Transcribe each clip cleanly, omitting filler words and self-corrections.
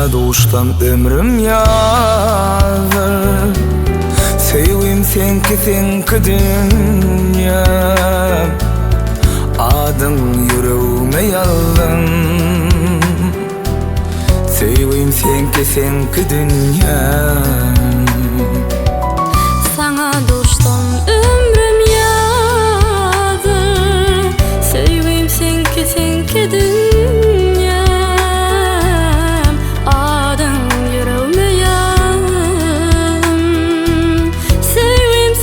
Başka doğuştan ömrüm yazır. Sevim senki dünya, adın yüreğime yazın. Sevim senki dünya. Sana doğuştan ömrüm yazır. Sevim senki dünya, adın yüreğime yazın. Sevim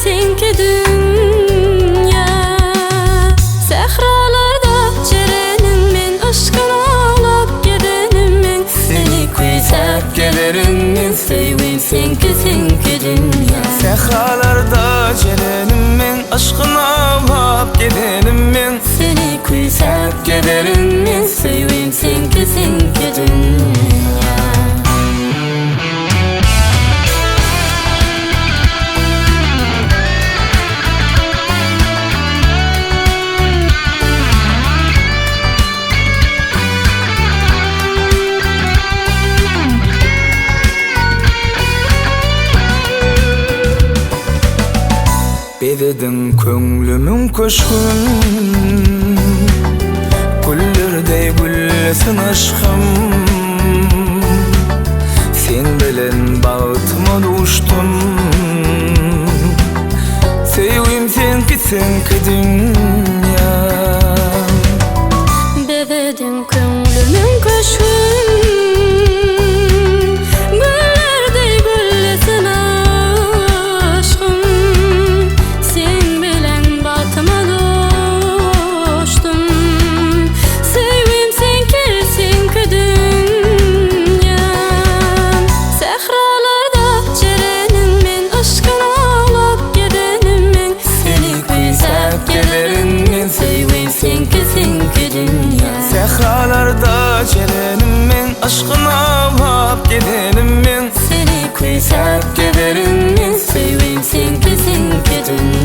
senki dünya. Sehralarda cerenim men, aşkını alıp gidenim men. Seni kuysak gelirim men, sevim senki dünya. Sehralarda cerenim men, aşkını alıp gidenim men. Seni kuysak gelirim men, sevim senki dünya. Bededin köңlümün köşkün, güllerdey güllesin aşkım. Sen bilen bağıtıma doğuştum. Sevim senki dünya. Bededin köңlümün köşkün, güllerdey güllesin aşkım. Sen bilen batıma doğuştum. Sevim senki dünya. Sehralarda cerenim men, aşkını alıp gidenim men. Seni kuysak gelirim men, sevim senki dünya. Sehralarda cerenim men, aşkını alıp gidenim men. Seni kuysak gelirim men, sevim senki dünya.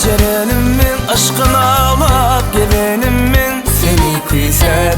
Cerenim men, aşkını alıp gidenim men. Seni kuysak